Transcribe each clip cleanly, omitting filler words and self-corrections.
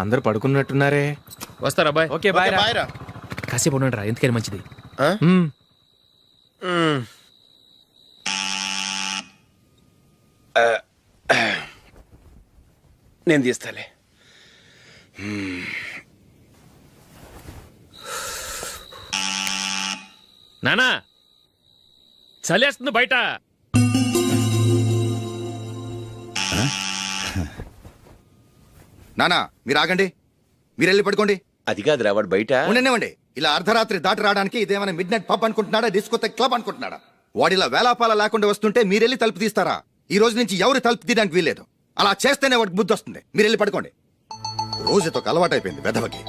అందరు పడుకున్నట్టున్నారే. వస్తారా bye? Okay bye రా. రా. కాసేపు ఉండండి రా, ఎందుకని మంచిది. నేను తీస్తాలే. నానా చలేస్తుంది బయట. నానా మీరు ఆగండి, మీరు వెళ్ళి పడుకోండి. అది కాదురా, వాడు బయట ఉండనివ్వండి. ఇలా అర్ధరాత్రి దాటి రావడానికి ఇదేమైనా mid night pub అనుకుంటున్నాడా, discotheque club అనుకుంటున్నాడా? వాడిలా వేలాపాల లేకుండా వస్తుంటే మీరెళ్ళి తలుపు తీస్తారా? ఈ రోజు నుంచి ఎవరు తలుపు తీయడానికి వీల్లేదు. అలా చేస్తేనే వాడికి బుద్ధి వస్తుంది. మీరు వెళ్ళి పడుకోండి. రోజుతో అలవాటు అయిపోయింది వెధవకి.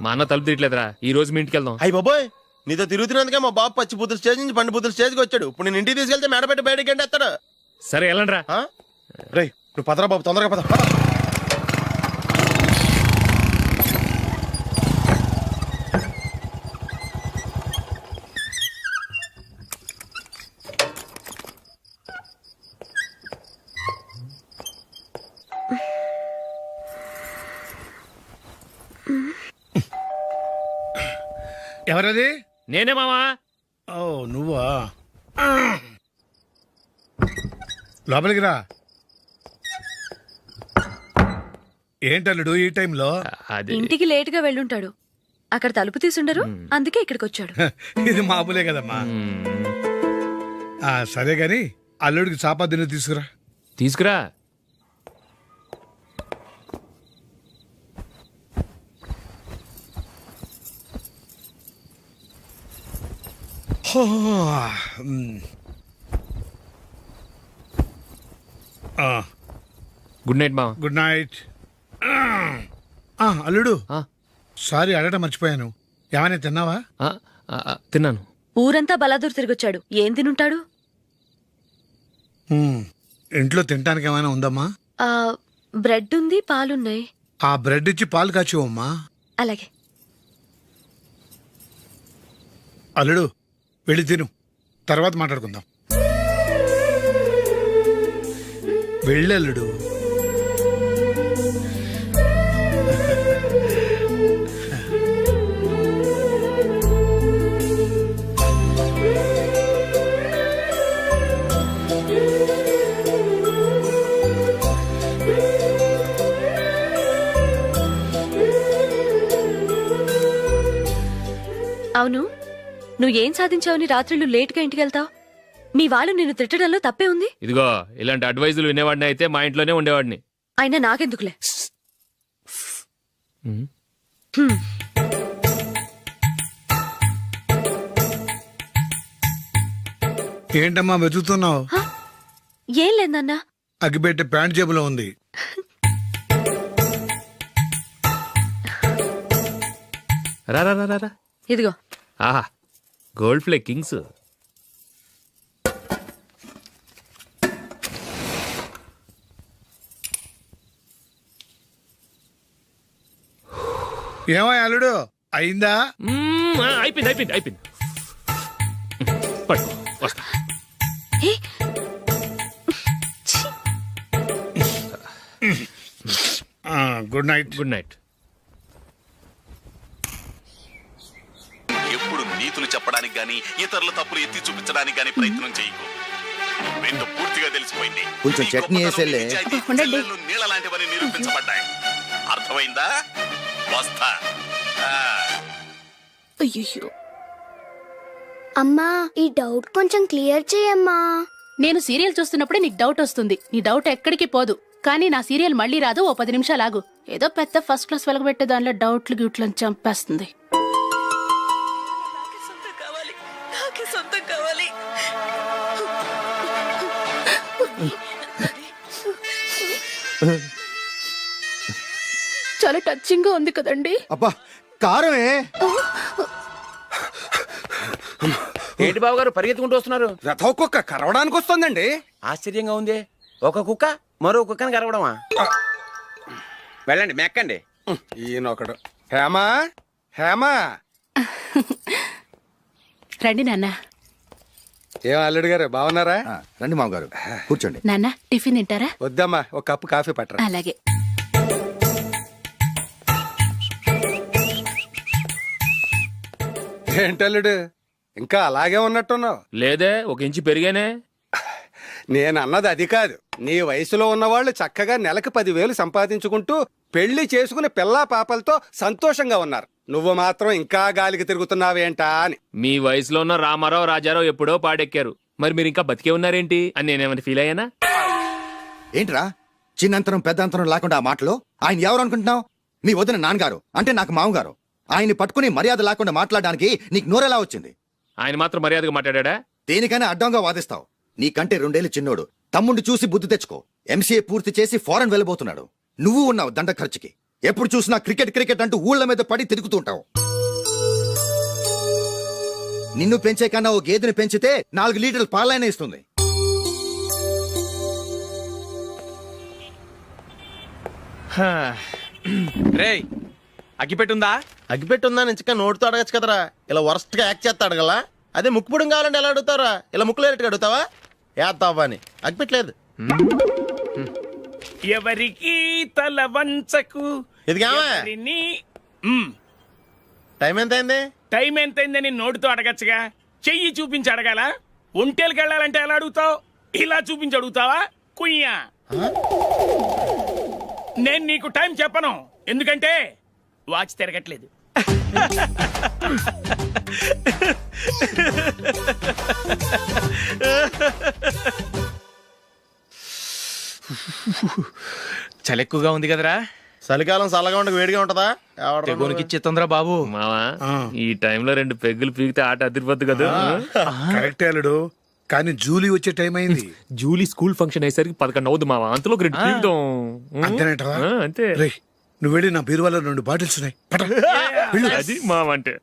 మా అన్న తలుపు తీయట్లేదురా, ఈ రోజు మీ ఇంటికి వెళ్దాం. అయ్యి బాబోయ్, నీతో తిరుగుతున్నందుకే మా బాబు పచ్చి బుద్ధుల స్టేజ్ నుంచి పండు బుద్ధుల స్టేజ్కి వచ్చాడు. ఇప్పుడు నేను ఇంటికి తీసుకెళ్తే మేడపెట్టి బయటకి ఎండేస్తాడు. సరే వెళ్ళండి రా. రేయ్ నువ్వు పదరా బాబు, తొందరగా పద. ఎవరది? నేనే మావా. ఓ నువ్వా? లోపలికి రా. ఏంటల్లుడు ఈ టైంలో? అది ఇంటికి లేట్ గా వెళ్ళుంటాడు. అక్కడ తలుపు తీసుండరు, అందుకే ఇక్కడికి వచ్చాడు. ఇది మామూలే కదమ్మా. సరే గాని అల్లుడికి చాపాదిని తీసుకురా. తీసుకురా. గుడ్ నైట్ మావా. Good night. అల్లుడు ఆ, సారీ అడగటం మర్చిపోయాను. ఏమైనా తిన్నావా? ఆ, తిన్నాను. ఊరంతా బలాదూర్ తిరిగొచ్చాడు, ఏం తినుంటాడు? ఇంట్లో తినటానికి ఏమైనా ఉందమ్మా? ఆ బ్రెడ్ ఉంది, పాలున్నాయి. ఆ బ్రెడ్ ఇచ్చి పాలు కాచివమ్మా. అలాగే. అల్లుడు వెళ్ళి తిను, తర్వాత మాట్లాడుకుందాం. వెళ్ళల్లుడు. అవును, నువ్వేం సాధించావని రాత్రులు లేట్గా ఇంటికి వెళ్తావు? మీ వాళ్ళు నిన్ను తిట్టడంలో తప్పే ఉంది. ఇదిగో ఇలాంటి అడ్వైజులు వినేవాడిని అయితే మా ఇంట్లోనే ఉండేవాడిని. అయినా నాకెందుకులే. ఏంటమ్మా వెతుకుతున్నావు? ఏం లేదన్నా. అగ్గిపెట్టె ప్యాంట్ జేబులో ఉంది. రా రా రా రా. ఇదిగో. ఆహా, గోల్డ్ ఫ్లే కింగ్స్. ఏమో అల్లుడు అయిందా? అయిపోయింది అయిపోయింది అయిపోయింది. పట్టు వస్తా. Good night. Good night. ఎప్పుడు నీతులు చెప్పడానికి గాని ఇతరుల తప్పులు ఎత్తి చూపించడానికి గాని ప్రయత్నం చేయకు. రెండు పూర్తిగా తెలిసిపోయింది. కొంచెం చట్నీ వేసేలే. నీళ్ళ లాంటివని నిరూపించబడ్డాయి. అర్థమైందా? వస్తా. అయ్యో అమ్మా, ఈ డౌట్ కొంచెం క్లియర్ చేయమ్మా. నేను సీరియల్ చూస్తున్నప్పుడే నీకు డౌట్ వస్తుంది. నీ డౌట్ ఎక్కడికి పోదు. కానీ నా సీరియల్ మళ్ళీ రాదు. ఓ 10 నిమిషాలు ఆగు. ఏదో పెద్ద ఫస్ట్ క్లాస్ వెలగబెట్టే దానిలో డౌట్లు గ్యూట్లను చంపేస్తుంది. చాలా టచింగ్ గా ఉంది కదండి. అబ్బా కారమే. ఏంటి బాబు గారు పరిగెత్తుకుంటూ వస్తున్నారు? రథ కుక్క కరవడానికి వస్తుందండి. ఆశ్చర్యంగా ఉంది. ఒక కుక్క మరో కుక్కని కరవడమా? వెళ్ళండి మెక్కండి. ఈయనొకడు. హేమా హేమా రండి నాన్న. ఏం అల్లుడు గారు బాగున్నారా? రండి మామగారు కూర్చోండి. నాన్న టిఫిన్ తింటారా? వద్దమ్మా, ఒక కప్పు కాఫీ పట్టరా. అలాగే. ఏంటల్లుడు ఇంకా అలాగే ఉన్నట్టున్నావు? లేదే, ఒక ఇంచు పెరిగానే. నేను అన్నది అది కాదు. నీ వయసులో ఉన్నవాళ్ళు చక్కగా నెలకు 10,000 సంపాదించుకుంటూ పెళ్లి చేసుకుని పిల్లా పాపలతో సంతోషంగా ఉన్నారు. నువ్వు మాత్రం ఇంకా గాలికి తిరుగుతున్నావేంటా అని. మీ వయసులో ఉన్న రామారావు రాజారావు ఎప్పుడో పాడెక్కారు, మరి మీరు ఇంకా బతికే ఉన్నారేంటి అని నేనేమైనా ఫీల్ అయ్యానా? ఏంట్రా చిన్నంతరం పెద్దంతరం లేకుండా ఆ మాటలు? ఆయన ఎవరు అనుకుంటున్నావు? మీ వదిన నాన్నగారు, అంటే నాకు మామగారు. ఆయన్ని పట్టుకుని మర్యాద లేకుండా మాట్లాడడానికి నీకు నోరెలా వచ్చింది? ఆయన మాత్రం మర్యాదగా మాట్లాడా? దేనికైనా అడ్డంగా వాదిస్తావు. నీకంటే 2 ఏళ్ళు చిన్నోడు. తమ్ముడు చూసి బుద్ధి తెచ్చుకో. ఎంసీఏ పూర్తి చేసి ఫారెన్ వెళ్ళబోతున్నాడు. నువ్వు ఉన్నావు దండ ఖర్చుకి. ఎప్పుడు చూసినా క్రికెట్ క్రికెట్ అంటూ ఊళ్ళ మీద పడి తిరుగుతూ ఉంటావు. నిన్ను పెంచే కన్నా ఓ గేదెని పెంచితే 4 లీటర్లు పాలైనా ఇస్తుంది. రేయ్, అగ్గిపెట్టుందా? అగ్గిపెట్టుందా నుంచి నోటితో అడగచ్చు కదరా. ఇలా వరస్ట్ గా యాక్ట్ చేస్తా అడగలా? అదే ముక్కుపుడం కావాలంటే ఎలా అడుగుతారా? ఇలా ముక్కులేటట్టు అడుగుతావా? ఏత్తావా అని. అగ్గిపెట్టలేదు. ఎవరికి తల వంచకు. ఇది కావా? టైం ఎంత అయింది? టైం ఎంతైందని నోటితో అడగచ్చుగా, చెయ్యి చూపించి అడగాల? ఒంటేలకు వెళ్ళాలంటే ఎలా అడుగుతావు? ఇలా చూపించి అడుగుతావా? కుయ్యా. నేను నీకు టైం చెప్పను, ఎందుకంటే వాచ్ తిరగట్లేదు. చలి ఎక్కువగా ఉంది కదరా. చలికాలం చల్లగా ఉండక వేడిగా ఉంటదా? ఇచ్చేస్తుందిరా బాబు. మావా, ఈ టైంలో 2 పెగ్గులు పీకితే ఆట అదిరిపోద్దు కదా. కరెక్టే అల్లుడు, కానీ జూలీ వచ్చే టైం అయింది. జూలీ స్కూల్ ఫంక్షన్ అయ్యేసరికి 11 అవుద్ది మావా. అంతలో 2 పీకుతాం. అంతేనేటవా? అంతే. రే, నువ్వు వెళ్ళి నా బీరువాలో 2 బాటిల్స్ ఉన్నాయి. పట. వెళ్ళు. అది మావా అంటే.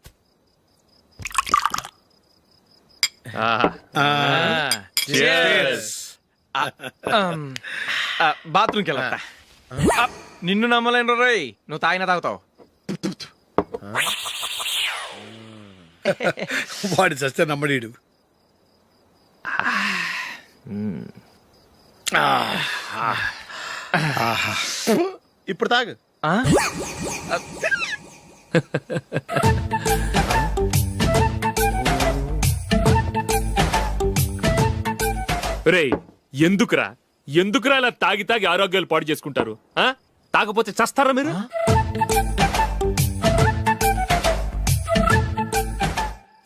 బాత్రూమ్కి వెళ్ళా. నిన్ను నమ్మలేను రోయ్, నువ్వు తాగినా తాగుతావు. వాడి చస్తే నమ్మడీడు. ఇప్పుడు తాగు. రేయ్, ఎందుకురా ఇలా తాగి తాగి ఆరోగ్యాలు పాడు చేసుకుంటారు? తాగపోతే చస్తారా మీరు?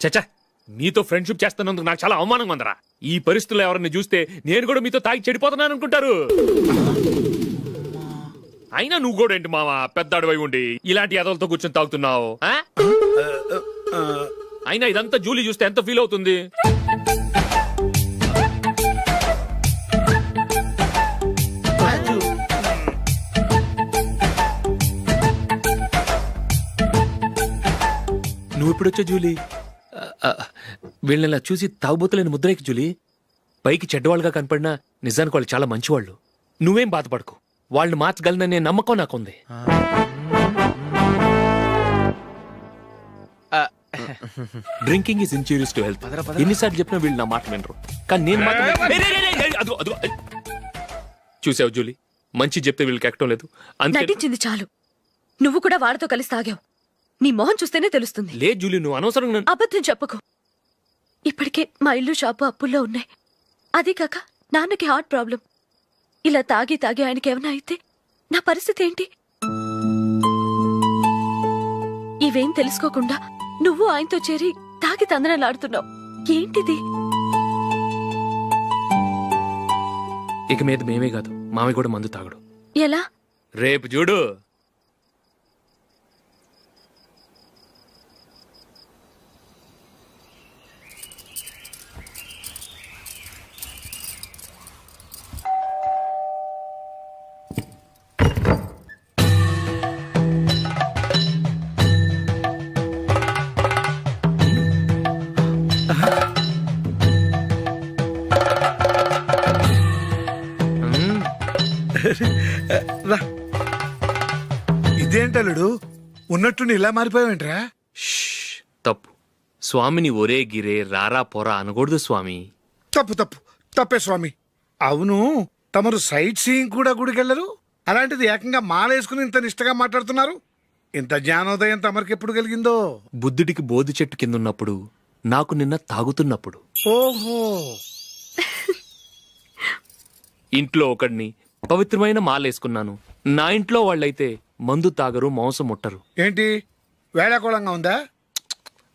చచ్చా, మీతో ఫ్రెండ్షిప్ చేస్తున్నందుకు నాకు చాలా అవమానంగా ఉందరా. ఈ పరిస్థితుల్లో ఎవరిని చూస్తే నేను కూడా మీతో తాగి చెడిపోతున్నాను అనుకుంటారు. అయినా నువ్వు కూడా ఏంటి మావా, పెద్ద అడవై ఉండి ఇలాంటి ఎదలతో కూర్చొని తాగుతున్నావు? అయినా ఇదంతా జూలీ చూస్తే ఎంత ఫీల్ అవుతుంది? నువ్వు ఎప్పుడొచ్చా జూలీ? వీళ్ళని చూసి తాగుబోతులేని ముద్రేకి జూలీ. పైకి చెడ్డవాళ్ళుగా కనపడినా నిజానికి వాళ్ళు చాలా మంచివాళ్ళు. నువ్వేం బాధపడకు, వాళ్ళని మార్చగలననే నమ్మకం నాకుంది. Drinking is injurious to health. ఎన్నిసార్లు చెప్పినా వీళ్ళు నా మాట వినరు, కానీ నేను మాత్రం. చూసావు జూలీ, మంచి చెప్తే వీళ్ళకి ఎక్కడం లేదు. నటించింది చాలు. నువ్వు కూడా వాడితో కలిసి తాగావు. నీ మొహం చూస్తేనే తెలుస్తుంది. లే జూలీ, నువ్వు అనవసరంగా అబద్ధం చెప్పకు. ఇప్పటికే మా ఇల్లు షాపు అప్పుల్లో ఉన్నాయి. అదే కాక నాన్నకి హార్ట్ ప్రాబ్లం. ఇలా తాగి తాగి ఆయనకి ఏమైనా అయితే నా పరిస్థితి ఏంటి? ఇవేం తెలుసుకోకుండా నువ్వు ఆయనతో చేరి తాగి తందనలాడుతున్నావు. ఏంటిది? ఇక మీద మేమే కాదు, మామి కూడా మందు తాగడు. ఎలా? రేపు చూడు. ఇదేంటలుడు, ఉన్నట్టు ఇలా మారిపోయావేంట్రా? తప్పు. స్వామిని ఒరే గిరే రారా పోరా అనకూడదు స్వామి. తప్పు తప్పు తప్పే స్వామి. అవును, తమరు సైట్ సీయింగ్ కూడా గుడికెళ్ళరు, అలాంటిది ఏకంగా మాలేసుకుని ఇంత నిష్టగా మాట్లాడుతున్నారు. ఇంత జ్ఞానోదయం తమరికి ఎప్పుడు కలిగిందో? బుద్ధుడికి బోధి చెట్టు కింద ఉన్నప్పుడు, నాకు నిన్న తాగుతున్నప్పుడు. ఓహో, ఇంట్లో ఒకడిని పవిత్రమైన మాలేసుకున్నాను. నా ఇంట్లో వాళ్ళైతే మందు తాగరు, మాంసం ముట్టరు. ఏంటి వేళాకోళంగా ఉందా?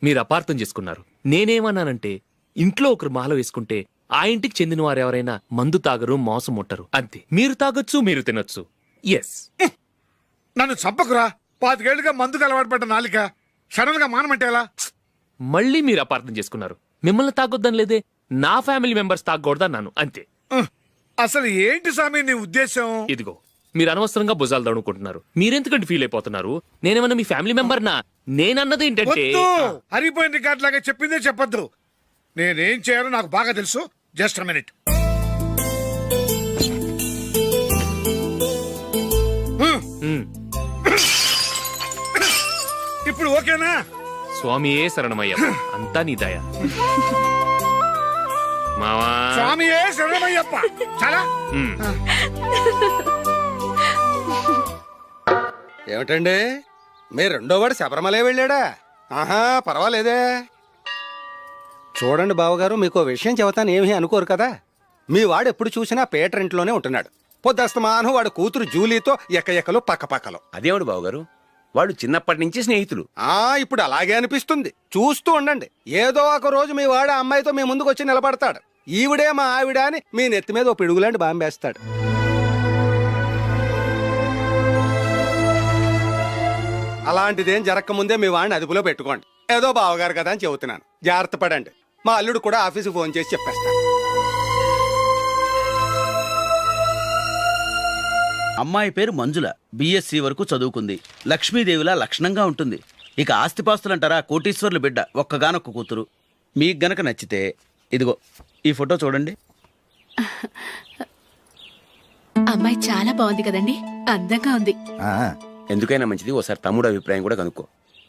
మీరు అపార్థం చేసుకున్నారు. నేనేమన్నానంటే, ఇంట్లో ఒకరు మాల వేసుకుంటే ఆ ఇంటికి చెందిన వారు ఎవరైనా మందు తాగరు, మాంసం ముట్టరు, అంతే. మీరు తాగొచ్చు, మీరు తినొచ్చు. ఎస్. నన్ను చంపకురా. 5 ఏళ్లుగా మందుకు అలవాటు పడ్డ నాలిక సడన్ గా మానమంటే ఎలా? మళ్ళీ మీరు అపార్థం చేసుకున్నారు. మిమ్మల్ని తాగొద్దని లేదే, నా ఫ్యామిలీ మెంబర్స్ తాగకూడదన్నాను, అంతే. అసలు ఏంటి స్వామి నీ ఉద్దేశం? ఇదిగో, మీరు అనవసరంగా భుజాలు దడుకుంటున్నారు. మీరెందుకంటే ఫీల్ అయిపోతున్నారు? నేనేమన్నా మీ ఫ్యామిలీ మెంబర్నా? నేనన్నది ఏంటంటే, వద్దు, హరిపోయిన రికార్డ్ లాగా చెప్పిందే చెప్పొద్దు. నేనేం చేయాలో నాకు బాగా తెలుసు. Just a minute. ఉమ్, ఇప్పుడు ఓకేనా? స్వామియే శరణమయ్య, అంతా నీ దయ. మావా, స్వామియే శరణమయ్యప్ప. చాలా ఉమ్, ఏమిటండి, మీ రెండోవాడు శబరిమలే వెళ్ళాడా? ఆహా, పర్వాలేదే. చూడండి బావగారు, మీకు ఓ విషయం చెబుతాను, ఏమీ అనుకోరు కదా. మీ వాడు ఎప్పుడు చూసినా పేటర్ ఇంట్లోనే ఉంటున్నాడు. పొద్దస్తమానం వాడు కూతురు జూలీతో ఎక్కలు పక్కపక్కలు. అదేమిడు బావగారు, వాళ్ళు చిన్నప్పటి నుంచి స్నేహితులు. ఇప్పుడు అలాగే అనిపిస్తుంది. చూస్తూ ఉండండి, ఏదో ఒక రోజు మీ వాడు ఆ అమ్మాయితో మీ ముందుకు వచ్చి నిలబడతాడు. ఈవిడే మా ఆవిడ అని మీ నెత్తి మీద ఓ పిడుగులాంటి బాంబేస్తాడు. అలాంటిదేం జరగకముందే మీ వాడిని అదుపులో పెట్టుకోండి. ఏదో బావగారు కదా అని చెబుతున్నాను, జాగ్రత్త పడండి. మా అల్లుడు కూడా ఆఫీసుకు ఫోన్ చేసి చెప్పేస్తాను. అమ్మాయి పేరు మంజుల, బిఎస్సి వరకు చదువుకుంది. లక్ష్మీదేవిలా లక్షణంగా ఉంటుంది. ఇక ఆస్తిపాస్తులంటారా, కోటీశ్వర్లు బిడ్డ, ఒక్కగానొక్క కూతురు. మీకు గనక నచ్చితే ఇదిగో ఈ ఫోటో చూడండి. అమ్మాయి చాలా బాగుంది కదండి, అందంగా ఉంది. ఎందుకైనా మంచిది ఓసారి తమ్ముడు అభిప్రాయం కూడా కనుక్కో.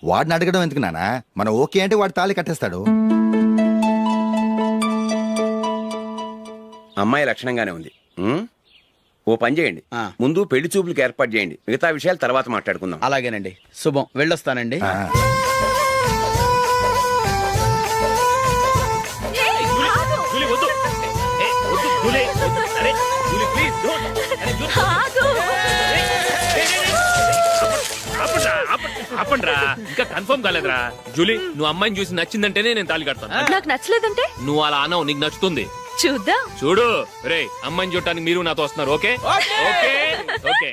వాడిని అడగడం ఎందుకు నానా? మనం ఓకే అంటే వాడు తాళి కట్టేస్తాడు. అమ్మాయి లక్షణంగానే ఉంది. ఓ పని చేయండి, ముందు పెళ్లి చూపులకు ఏర్పాటు చేయండి. మిగతా విషయాలు తర్వాత మాట్లాడుకుందాం. అలాగేనండి, శుభం, వెళ్ళొస్తానండి. జూలీ, వద్దు. ఏ, వద్దు, జూలీ. అరే, జూలీ, ప్లీజ్, don't. అరే, జూలీ. ఆపండ్రా, ఇంకా కన్ఫర్మ్ కాలేదురా. జూలీ, నువ్వు అమ్మాయిని చూసి నచ్చిందంటేనే నేను తాళి కడతాను. నాకు నచ్చలేదంటే నువ్వు అలా అనవు, నీకు నచ్చుతుంది. చూద్దాం. చూడు రే, అమ్మాయిని చూడటానికి మీరు నాతో వస్తున్నారు. Okay okay okay.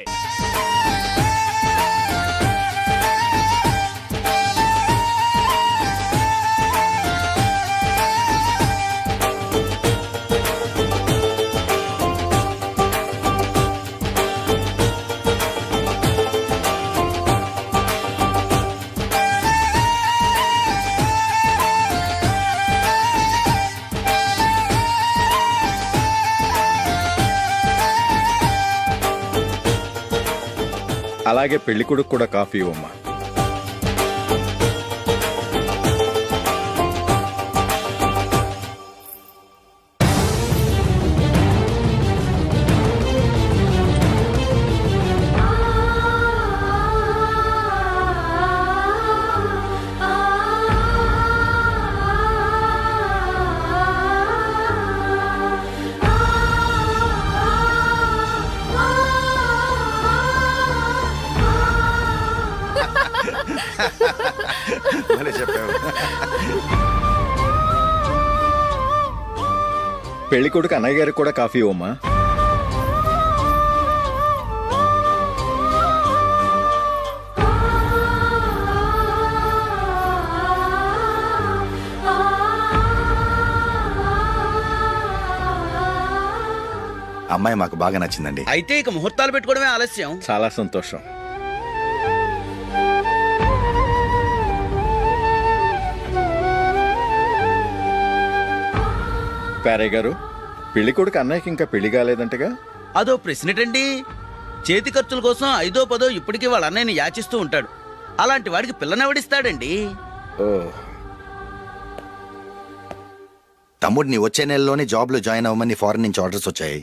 అలాగే పెళ్లి కొడుకు కూడా కాఫీ ఇవ్వమ్మా. పెళ్లి కొడుకు అన్నయ్య గారికి కూడా కాఫీ ఇవ్వమ్మా. అమ్మాయి మాకు బాగా నచ్చిందండి. అయితే ఇక ముహూర్తాలు పెట్టుకోవడమే ఆలస్యం. చాలా సంతోషం. పేరయ్య గారు, పెళ్లి కొడుకు అన్నయ్యకి ఇంకా పెళ్లి కాలేదంటగా? అదో ప్రశ్నటండి. చేతి ఖర్చుల కోసం 5దో 10దో ఇప్పటికీ వాళ్ళ అన్నయ్యని యాచిస్తూ ఉంటాడు. అలాంటి వాడికి పిల్లనెవడిస్తాడండి? ఓ, తమ్ముడిని వచ్చే నెలలోనే జాబ్ లో జాయిన్ అవ్వమని ఫారెన్ నుంచి ఆర్డర్స్ వచ్చాయి.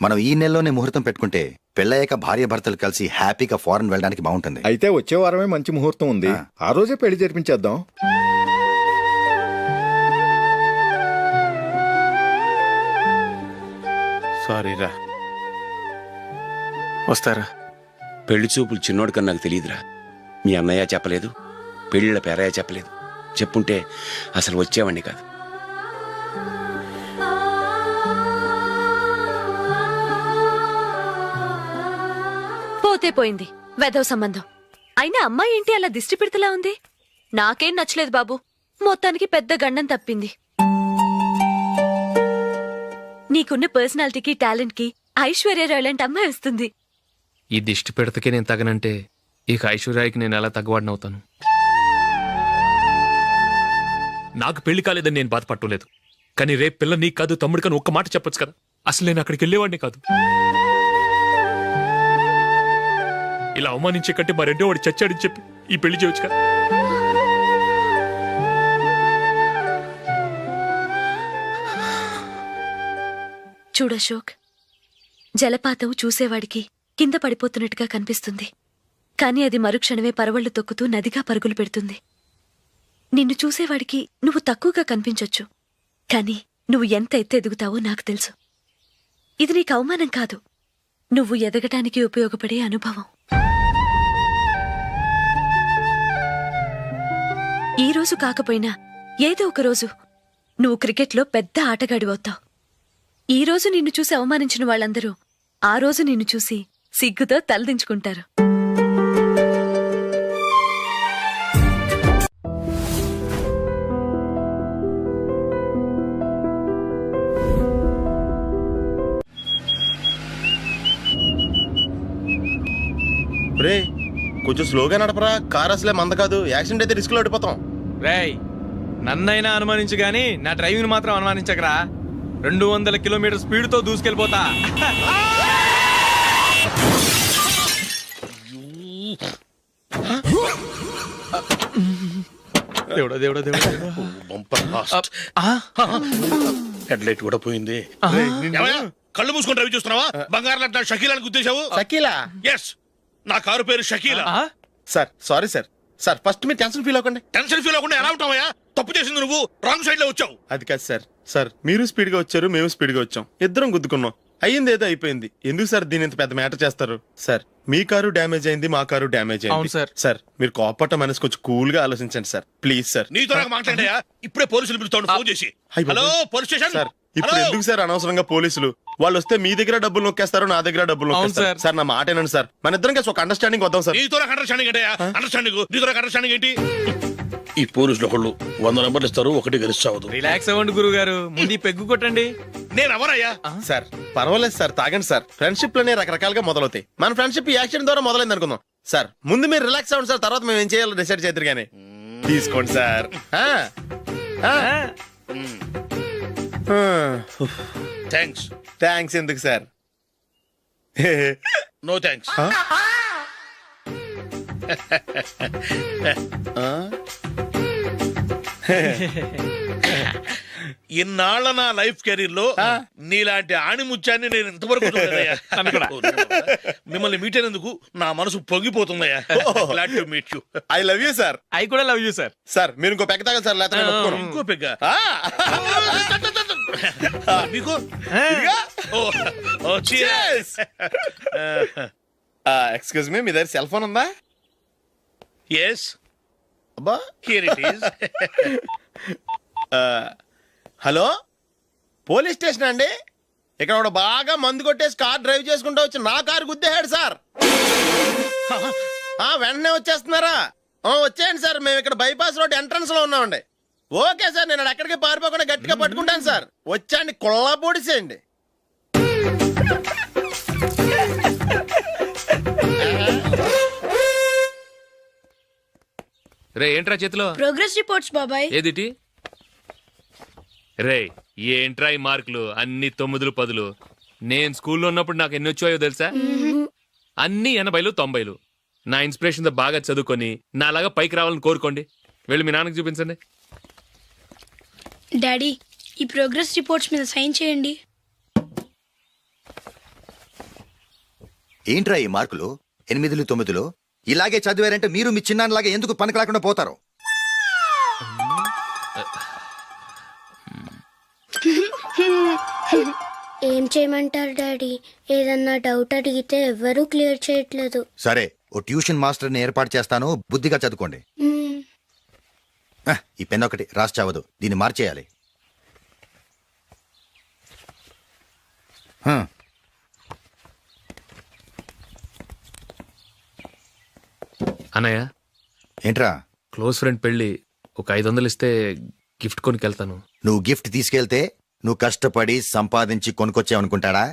మనం ఈ నెలలోనే ముహూర్తం పెట్టుకుంటే పెళ్ళయ్యాక భార్య భర్తలు కలిసి హ్యాపీగా ఫారెన్ వెళ్ళడానికి బాగుంటుంది. అయితే వచ్చే వారమే మంచి ముహూర్తం ఉంది, ఆ రోజే పెళ్లి జరిపించేద్దాం. సారీరా. వస్తారా? పెళ్లి చూపులు చిన్నోడు కన్నా నాకు తెలియదురా. మీ అన్నయ్య చెప్పలేదు, పెళ్ళిళ్ళ పేరయ్య చెప్పలేదు. చెప్పుంటే అసలు వచ్చేవాడిని కాదు. పోతే పోయింది వెధవ సంబంధం. అయినా అమ్మాయి ఏంటి అలా దిష్టి పెడతలా ఉంది? నాకేం నచ్చలేదు బాబు. మొత్తానికి పెద్ద గండం తప్పింది. నీకున్న పర్సనాలిటీకి టాలెంట్ కి ఐశ్వర్యరాయ్ లాంటి అమ్మాయి వస్తుంది. ఈ దిష్టి పెడతకే నేను తగనంటే ఇక ఐశ్వర్యాకి నేను ఎలా తగ్గవాడినవుతాను? నాకు పెళ్లి కాలేదని నేను బాధపట్టలేదు, కానీ రేపు పిల్ల నీకు కాదు తమ్ముడు కానీ ఒక్క మాట చెప్పొచ్చు కదా. అసలు నేను అక్కడికి వెళ్ళేవాడిని కాదు. ఇలా అవమానించే కంటే మా రెండో వాడు చచ్చాడని చెప్పి ఈ పెళ్లి చేయొచ్చు కదా. చూడశోక్, జలపాతం చూసేవాడికి కింద పడిపోతున్నట్టుగా కనిపిస్తుంది, కాని అది మరుక్షణమే పరవళ్లు తొక్కుతూ నదిగా పరుగులు పెడుతుంది. నిన్ను చూసేవాడికి నువ్వు తక్కువగా కనిపించొచ్చు, కాని నువ్వు ఎంత ఎత్తు ఎదుగుతావో నాకు తెలుసు. ఇది నీకు అవమానం కాదు, నువ్వు ఎదగటానికి ఉపయోగపడే అనుభవం. ఈ రోజు కాకపోయినా ఏదో ఒక రోజు నువ్వు క్రికెట్లో పెద్ద ఆటగాడివవుతావు. ఈ రోజు నిన్ను చూసి అవమానించిన వాళ్ళందరూ ఆ రోజు నిన్ను చూసి సిగ్గుతో తలదించుకుంటారు. రే కొంచెం స్లోగా నడపరా, కార్ అసలే మంద కాదు. యాక్సిడెంట్ అయితే రిస్క్ లో ఓడిపోతాం. రేయ్, నన్నైనా అనుమానించు గాని నా డ్రైవింగ్ మాత్రం అనుమానించకరా. 200 కిలోమీటర్ స్పీడ్ తో దూసుకెళ్ళిపోతా. దేవుడా దేవుడా దేవుడా. హెడ్ లైట్ కూడా పోయింది. కళ్ళు మూసుకొని రవి చూస్తున్నావా? బంగారం లాంటి షకీలాని గుర్తించావు? షకీలా? ఎస్, నా కారు పేరు Shakeela. Sir sorry sir. Sir first మీరు టెన్షన్ ఫీల్ అవ్వకండి. టెన్షన్ ఫీల్ అవ్వకుండా ఎలా ఉంటావయ్యా? తప్పు చేసింది నువ్వు, రాంగ్ సైడ్ లో వచ్చావు. అది కాదు సార్. సార్ మీరు స్పీడ్ గా వచ్చారు, మేము స్పీడ్ గా వచ్చాం, ఇద్దరం గుద్దుకున్నాం. అయ్యింది ఏదో అయిపోయింది. ఎందుకు సార్ దీని ఇంత పెద్ద మ్యాటర్ చేస్తారు? సార్ మీ కారు డ్యామేజ్ అయింది, మా కారు డ్యామేజ్ అయింది. అవును సార్. సార్ మీరు కోపట్ట మనసు కొంచెం కూల్ గా ఆలోచించండి సార్, ప్లీజ్ సార్. నీతో నాకు మాట్లాడాయా? ఇప్పుడే పోలీసులు పిలుస్తాను, ఫోన్ చేసి. అయ్ బాబోయ్. Hello police station. సార్ ఇప్పుడు ఎందుకు సార్ అనవసరంగా పోలీసులు? వాళ్ళు వస్తే మీ దగ్గర డబ్బులు నొక్కేస్తారు, నా దగ్గర డబ్బులు నొక్కేస్తారు. సార్ నా మాట ఏనండి సార్, మన ఇద్దరం కలిసి ఒక అండర్స్టాండింగ్ వద్దాం సార్. నీతో నాకు అండర్స్టాండింగ్ ఏంటయ్యా? అండర్స్టాండింగ్ నీతో నాకు అండర్స్టాండింగ్ ఏంటి? ఈ పోలీసులు ఒకళ్ళు 100 నెంబర్లు ఇస్తారు, ఒకటి గెలిచావదు. రిలాక్స్ అవ్వండి గురువు గారు, ముందు ఈ పెగ్గు కొట్టండి. నేను ఎవరయ్యా? సార్ పర్వాలేదు సార్, తాగండి సార్. ఫ్రెండ్షిప్ లోనే రకరకాలుగా మొదలవుతాయి. మన ఫ్రెండ్షిప్ ఈ యాక్సిడెంట్ ద్వారా మొదలైంది అనుకుందాం. సార్ ముందు మీరు రిలాక్స్ అవ్వండి సార్, తర్వాత మేము ఏం చేయాలో డిసైడ్ చేద్దరు గానీ. తీసుకోండి సార్. థ్యాంక్స్. థ్యాంక్స్ ఎందుకు సార్? No thanks. ఇన్నాళ్ళ నా లైఫ్ కెరీర్ లో నీలాంటి ఆణిముత్యాన్ని నేను ఇంతవరకు చూడలేదయ్యా. మిమ్మల్ని మీట్ అయినందుకు నా మనసు పొంగిపోతుందయ్యా. Glad to meet you. I love you sir. I కూడా లవ్ యూ సార్. సార్ మీరు ఇంకో పెక్క తాగండి సార్, లేకపోతే నేను ఒప్పుకోను. ఇంకో పెగ్గ మీకు? ఎక్స్క్యూజ్ మీ, మీ దగ్గర సెల్ ఫోన్ ఉందా? ఎస్, అబ్బా here it is. Hello, police station అండి. ఇక్కడ ఒకడు బాగా మందు కొట్టేసి కార్ డ్రైవ్ చేసుకుంటూ వచ్చి నా కారు గుద్దేశాడు సార్. వెంటనే వచ్చేస్తున్నారా? వచ్చేయండి సార్, మేము ఇక్కడ బైపాస్ రోడ్ ఎంట్రన్స్ లో ఉన్నామండి. ఓకే సార్, నేను ఎక్కడికి పారిపోకుండా గట్టిగా పట్టుకుంటాను సార్. వచ్చాండి, కుళ్ళ పొడిసేయండి. రే ఏంట్రా చేతిలో? ప్రోగ్రెస్ రిపోర్ట్స్ బాబాయ్. ఏదిటి? రే ఏంట్రా ఈ మార్కులు అన్ని 9, 10? నేను స్కూల్లో ఉన్నప్పుడు నాకు ఎన్ని వచ్చాయో తెలుసా? అన్ని 80, 90. నా ఇన్స్పిరేషన్ తో బాగా చదువుకొని నాలాగా పైకి రావాలని కోరుకోండి. వెళ్ళి మీ నాన్నకి చూపించండి. డాడీ ఈ ప్రోగ్రెస్ రిపోర్ట్స్ మీద సైన్ చేయండి. ఏంట్రా ఈ మార్కులు 8, 9 ఇలాగే చదివారంటే మీరు మీ చిన్నాన్నలాగా ఎందుకు పనికి లేకుండా పోతారు? ఏం చేయమంటారు డాడీ? ఏదన్నా డౌట్ అడిగితే ఎవ్వరూ క్లియర్ చేయట్లేదు. సరే, ఓ ట్యూషన్ మాస్టర్ని ఏర్పాటు చేస్తాను, బుద్ధిగా చదువుకోండి. ఈ పెన్ ఒకటి రాసి చావదు, దీన్ని మార్చేయాలి. అన్నయ్య, ఏంట్రా? క్లోజ్ ఫ్రెండ్ పెళ్లి, ఒక 500 ఇస్తే గిఫ్ట్ కొనుకెళ్తాను. నువ్వు గిఫ్ట్ తీసుకెళ్తే నువ్వు కష్టపడి సంపాదించి కొనుక్కొచ్చావనుకుంటాడా?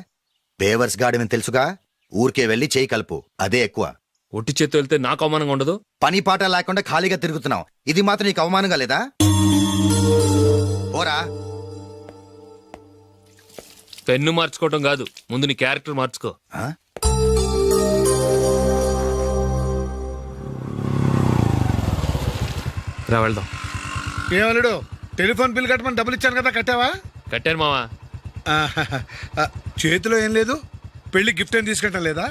బేవర్స్ గాడివని తెలుసుగా, ఊరికే వెళ్ళి చేయి కలుపు, అదే ఎక్కువ. ఒట్టి చేత్తో వెళ్తే నాకు అవమానంగా ఉండదు? పని పాట లేకుండా ఖాళీగా తిరుగుతున్నావు, ఇది మాత్రం నీకు అవమానంగా లేదా? పోరా. పెన్ను మార్చుకోవటం కాదు, ముందు నీ క్యారెక్టర్ మార్చుకో. ఆ? రా వెళ్దాం. ఏమలుడు, టెలిఫోన్ బిల్ కట్టమని డబ్బులు ఇచ్చాను కదా, కట్టావా? కట్టాను మావా. చేతిలో ఏం లేదు, పెళ్లి గిఫ్ట్ ఏం తీసుకుంటాం లేదా?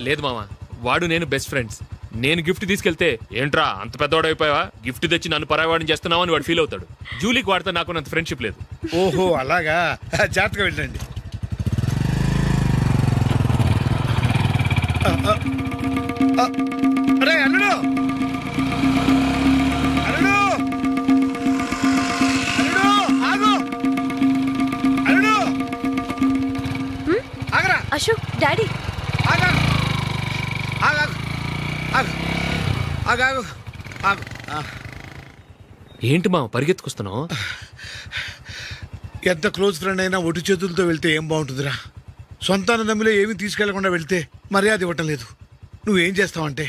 లేదు మావా, వాడు నేను బెస్ట్ ఫ్రెండ్స్. నేను గిఫ్ట్ తీసుకెళ్తే ఏంట్రా అంత పెద్దవాడు అయిపోయావా, గిఫ్ట్ తెచ్చి నన్ను పరాయవాడిని చేస్తున్నావు అని వాడు ఫీల్ అవుతాడు. జూలీకి వాడితే నాకు అంత ఫ్రెండ్షిప్ లేదు. ఓహో అలాగా, జాగ్రత్తగా వెళ్ళండి. అరే అల్లుడు, అల్లుడు, అల్లుడు, ఆగు, అల్లుడు, ఆగరా. అశోక్, డాడీ. ఆగు, ఆగు, ఆగు, ఆగు, ఆగు. ఏంటి మా పరిగెత్తుకొస్తున్నావు? ఎంత క్లోజ్ ఫ్రెండ్ అయినా ఒటి చేతులతో వెళ్తే ఏం బాగుంటుందిరా? సొంతాన దమ్మిలో ఏమీ తీసుకెళ్లకుండా వెళ్తే మర్యాద ఇవ్వటం లేదు. నువ్వేం చేస్తావంటే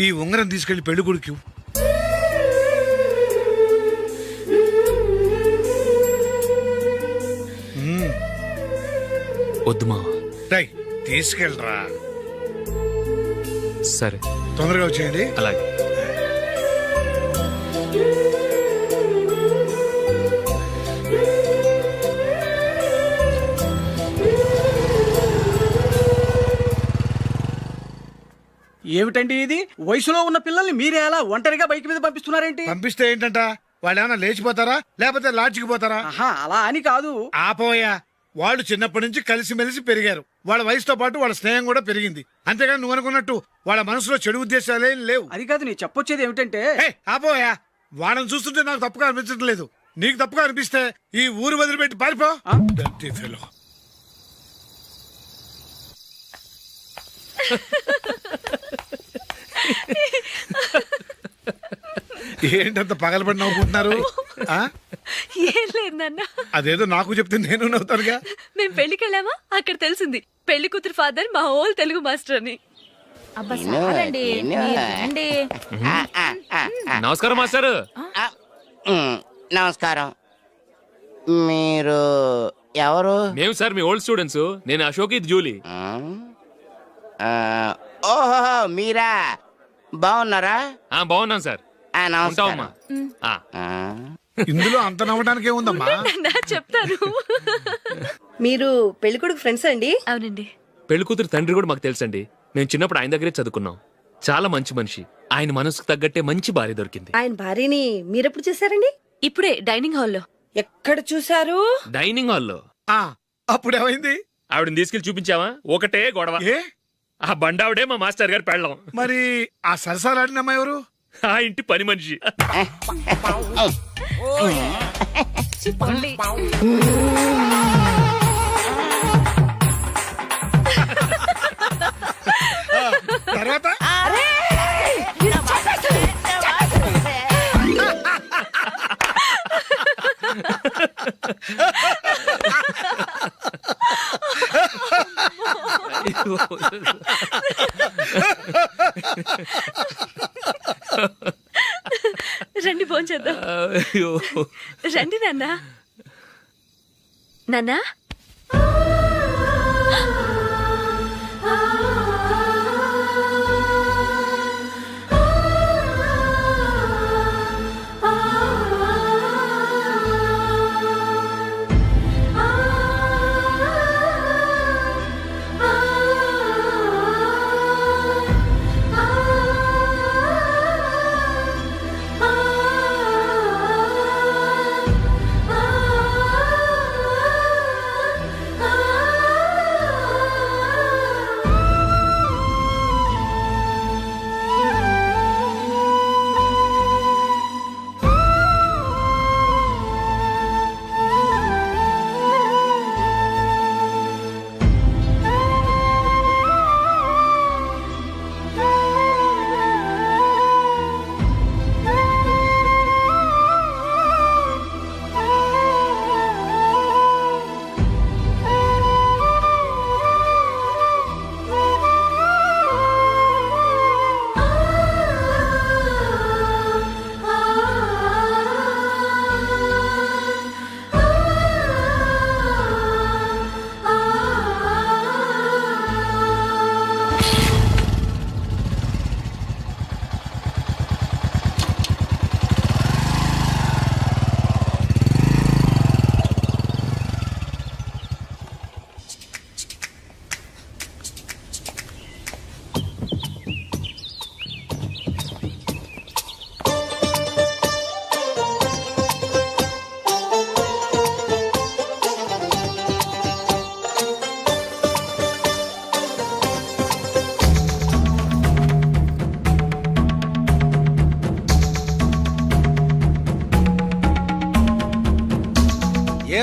ఈ ఉంగరం తీసుకెళ్లి పెళ్లి కొడుకు వద్దు మావా. రై, తీసుకెళ్ళరా. సరే, తొందరగా వచ్చేయండి. అలాగే. ఏమిటండి ఇది? వయసులో ఉన్న పిల్లల్ని మీరే అలా ఒంటరిగా బైక్ మీద పంపిస్తున్నారేంటి? పంపిస్తే ఏంటంట, వాళ్ళు ఏమైనా లేచిపోతారా లేకపోతే లాడ్జికి పోతారా? అలా అని కాదు. ఆపోయా, వాళ్ళు చిన్నప్పటి నుంచి కలిసిమెలిసి పెరిగారు. వాళ్ళ వయసుతో పాటు వాళ్ళ స్నేహం కూడా పెరిగింది. అంతేగాని నువ్వు అనుకున్నట్టు వాళ్ళ మనసులో చెడు ఉద్దేశాలేం లేవు. అది కాదు, నేను చెప్పొచ్చేది ఏమిటంటే, ఆపోయా, వాళ్ళని చూస్తుంటే నాకు తప్పుగా అనిపించడం లేదు. నీకు తప్పుగా అనిపిస్తే ఈ ఊరు వదిలిపెట్టి పారిపో. Dirty fellow. ఏంటంత పగలబడి నవ్వుకుంటున్నారు? ఏం లేదు నాన్న. అదేదో నాకు చెప్తే నేను నవ్వుతానుగా. మేము పెళ్లికి వెళ్ళామా, అక్కడ తెలిసింది పెళ్లి కూతురు ఫాదర్ మా హోల్ తెలుగు మాస్టర్ అని. నమస్కారం మాస్టర్. నమస్కారం. మీరు ఎవరు? మేము సార్ మీ ఓల్డ్ స్టూడెంట్స్. నేను అశోక్, ఇది జూలీ. ఓహో, మీరా? బాగున్నారా? బాగున్నాను సార్. ఉంటావమ్మా. ఇందులో అంత నవ్వడానికి ఏముందమ్మా? చెప్తాను. మీరు పెళ్లి కొడుకు ఫ్రెండ్స్ అండి? అవునండి. పెళ్లి కూతురు తండ్రి కూడా మాకు తెలుసండి. మేము చిన్నప్పుడు ఆయన దగ్గరే చదువుకున్నాం. చాలా మంచి మనిషి. ఆయన మనసుకు తగ్గట్టే మంచి భార్య దొరికింది. ఆయన భార్యని మీరెప్పుడు చూసారండి? ఇప్పుడే డైనింగ్ హాల్లో. ఎక్కడ చూసారు? డైనింగ్ హాల్లో. అప్పుడు ఏమైంది? ఆవిడని తీసుకెళ్లి చూపించావా? ఒకటే గొడవ. ఆ బండావిడే మా మాస్టర్ గారు పెళ్ళం. మరి ఆ సరసాలాడిన అమ్మాయి ఎవరు? ఆ ఇంటి పని మనిషి. తర్వాత రండి భోంచేద్దాం. రండి నాన్న. నాన్నా,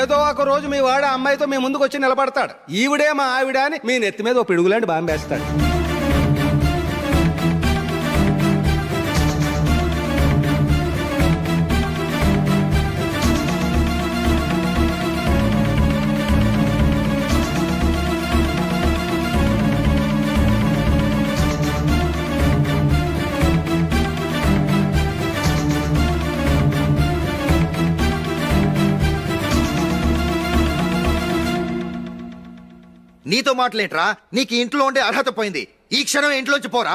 ఏదో ఒక రోజు మీ వాడు ఆ అమ్మాయితో మీ ముందుకు వచ్చి నిలబడతాడు. ఈవిడే మా ఆవిడ అని మీ నెత్తి మీద ఓ పిడుగులాంటి బాంబేస్తాడు. నీతో మాటలేంట్రా? నీకు ఇంట్లో ఉండే అర్హత పోయింది. ఈ క్షణం ఇంట్లోంచి పోరా.